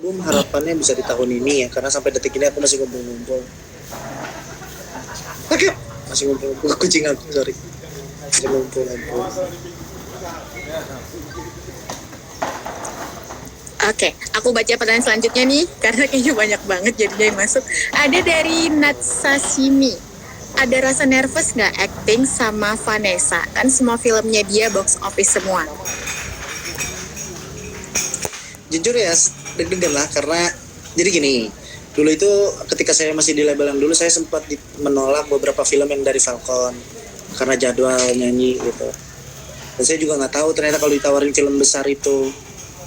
album harapannya bisa di tahun ini ya, karena sampai detik ini aku masih ngumpul-ngumpul. Oke, masih ngumpul-ngumpul kucing aku, sorry. Masih ngumpul-ngumpul. Oke, aku baca pertanyaan selanjutnya nih, karena kayaknya banyak banget jadinya yang masuk. Ada dari Natsashimi. Ada rasa nervous nggak acting sama Vanessa? Kan semua filmnya dia box office semua. Jujur ya, deg-degan lah, karena jadi gini, dulu itu ketika saya masih di label yang dulu, saya sempat menolak beberapa film yang dari Falcon karena jadwal nyanyi gitu. Dan saya juga nggak tahu ternyata kalau ditawarin film besar itu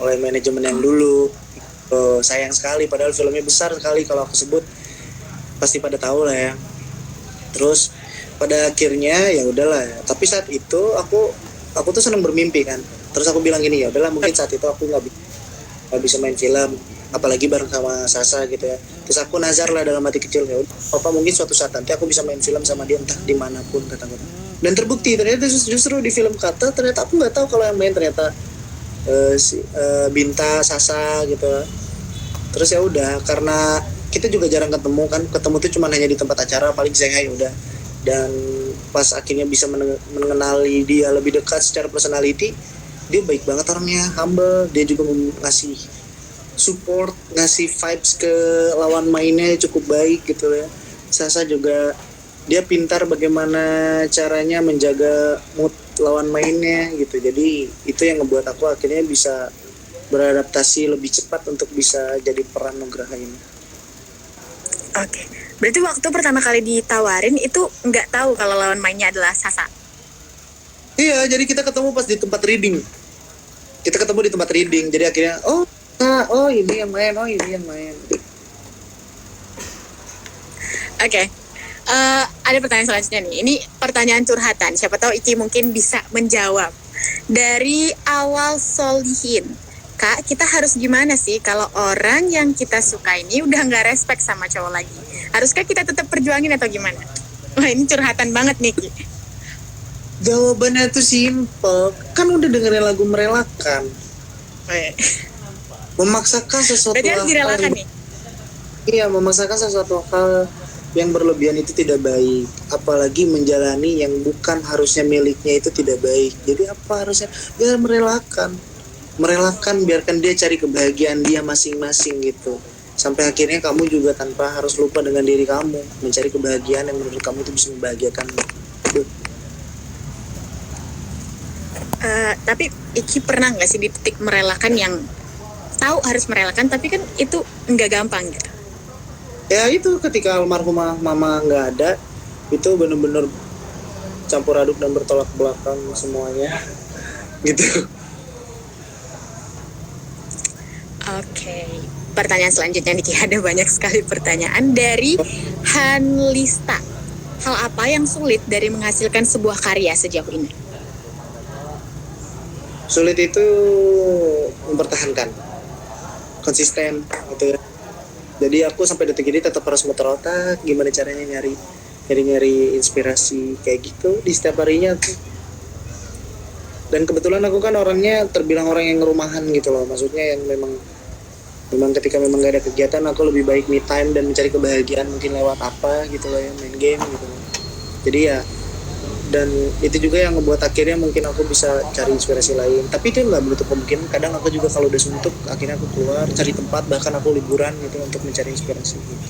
oleh manajemen yang dulu, sayang sekali, padahal filmnya besar sekali. Kalau aku sebut pasti pada tahu lah ya. Terus pada akhirnya ya udahlah ya. Tapi saat itu aku tuh seneng bermimpi kan. Terus aku bilang gini, ya udahlah, mungkin saat itu aku nggak bisa main film, apalagi bareng sama Sasa gitu ya. Terus aku nazar lah dalam hati kecil, ya apa mungkin suatu saat nanti aku bisa main film sama dia, entah dimanapun, kataku. Dan terbukti ternyata justru di film Kata, ternyata aku nggak tahu kalau yang main ternyata Binta, Sasa gitu. Terus ya udah, karena kita juga jarang ketemu kan, ketemu tuh cuma hanya di tempat acara, paling Shanghai udah. Dan pas akhirnya bisa mengenali dia lebih dekat secara personality, dia baik banget orangnya, humble. Dia juga ngasih support, ngasih vibes ke lawan mainnya cukup baik gitu ya. Sasa juga dia pintar bagaimana caranya menjaga mood lawan mainnya gitu. Jadi itu yang ngebuat aku akhirnya bisa beradaptasi lebih cepat untuk bisa jadi peran Nugraha ini. Oke, berarti waktu pertama kali ditawarin itu nggak tahu kalau lawan mainnya adalah Sasa? Iya, jadi kita ketemu pas di tempat reading. Kita ketemu di tempat reading, jadi akhirnya oh ini yang main, oh ini yang main. Oke, ada pertanyaan selanjutnya nih. Ini pertanyaan curhatan. Siapa tahu Iki mungkin bisa menjawab. Dari awal Solihin, Kak, kita harus gimana sih kalau orang yang kita suka ini udah nggak respect sama cowok lagi? Haruskah kita tetap perjuangin atau gimana? Wah, ini curhatan banget nih, Ki. Jawabannya tuh simple, kan udah dengerin lagu Merelakan. Memaksakan sesuatu Berarti harus direlakan nih? Iya, memaksakan sesuatu hal yang berlebihan itu tidak baik, apalagi menjalani yang bukan harusnya miliknya itu tidak baik. Jadi apa harusnya? Ya merelakan, biarkan dia cari kebahagiaan dia masing-masing gitu. Sampai akhirnya kamu juga tanpa harus lupa dengan diri kamu, mencari kebahagiaan yang menurut kamu itu bisa membahagiakanmu. Tapi Iki pernah nggak sih di titik merelakan yang tahu harus merelakan, tapi kan itu nggak gampang gitu? Ya itu ketika almarhumah mama nggak ada, itu bener-bener campur aduk dan bertolak belakang semuanya gitu. Oke, pertanyaan selanjutnya nih, ada banyak sekali pertanyaan dari Hanlista. Hal apa yang sulit dari menghasilkan sebuah karya sejauh ini? Sulit itu mempertahankan, konsisten gitu ya. Jadi aku sampai detik ini tetap harus muter otak gimana caranya nyari inspirasi kayak gitu di setiap harinya tuh. Dan kebetulan aku kan orangnya terbilang orang yang ngerumahan gitu loh, maksudnya yang memang ketika memang gak ada kegiatan, aku lebih baik me time dan mencari kebahagiaan mungkin lewat apa gitu loh ya, main game gitu loh. Jadi ya, dan itu juga yang ngebuat akhirnya mungkin aku bisa cari inspirasi lain. Tapi itu nggak menutup kemungkinan kadang aku juga kalau udah suntuk akhirnya aku keluar cari tempat, bahkan aku liburan gitu untuk mencari inspirasi gitu.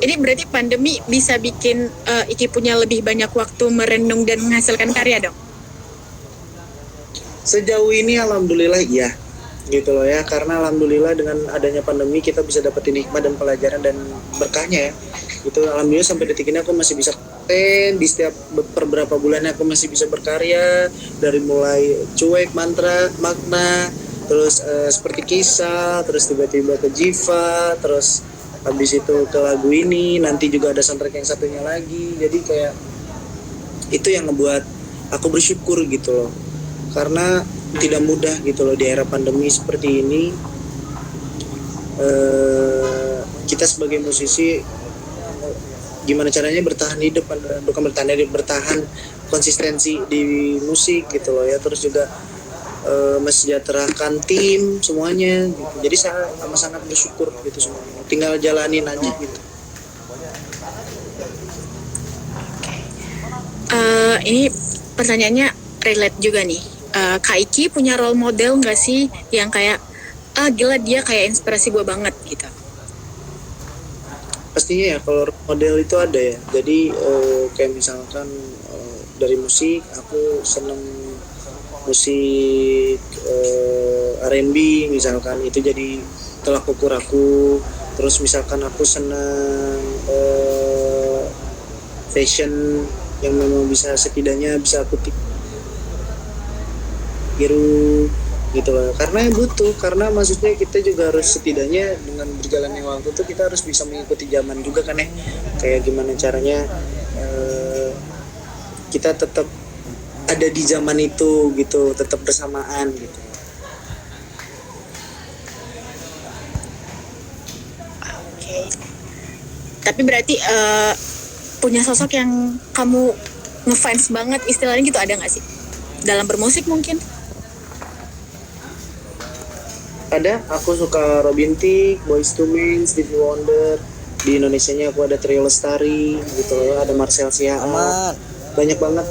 Ini berarti pandemi bisa bikin Iki punya lebih banyak waktu merenung dan menghasilkan karya dong? Sejauh ini alhamdulillah iya gitu loh ya, karena alhamdulillah dengan adanya pandemi kita bisa dapetin hikmah dan pelajaran dan berkahnya ya. Itu alhamdulillah sampai detik ini aku masih bisa di setiap beberapa bulannya aku masih bisa berkarya, dari mulai cuek, mantra, makna, terus seperti kisah, terus tiba-tiba ke Jiva, terus habis itu ke lagu ini, nanti juga ada soundtrack yang satunya lagi. Jadi kayak itu yang ngebuat aku bersyukur gitu loh, karena tidak mudah gitu loh di era pandemi seperti ini. Kita sebagai musisi gimana caranya bertahan hidup, bukan bertahan konsistensi di musik gitu loh ya. Terus juga mensejahterakan tim semuanya gitu. Jadi saya amat sangat bersyukur gitu semuanya. Tinggal jalanin aja gitu. Ini pertanyaannya relate juga nih. Kak Iki punya role model nggak sih yang kayak gila dia kayak inspirasi gue banget gitu? Pastinya ya kalau role model itu ada ya. Jadi kayak misalkan dari musik aku seneng musik R&B misalkan, itu jadi tolak ukur aku. Terus misalkan aku seneng fashion yang memang bisa setidaknya bisa aku tiru gitu lah, karena butuh, karena maksudnya kita juga harus setidaknya dengan berjalannya waktu tuh kita harus bisa mengikuti zaman juga kan ya, kayak gimana caranya kita tetap ada di zaman itu gitu, tetap bersamaan gitu. Oke. Tapi berarti punya sosok yang kamu ngefans banget istilahnya gitu ada nggak sih? Dalam bermusik mungkin? Ada, aku suka Robin Thicke, Boyz II Men, Stevie Wonder. Di Indonesianya aku ada Trio Lestari gitu loh, ada Marcel Siaan. Banyak banget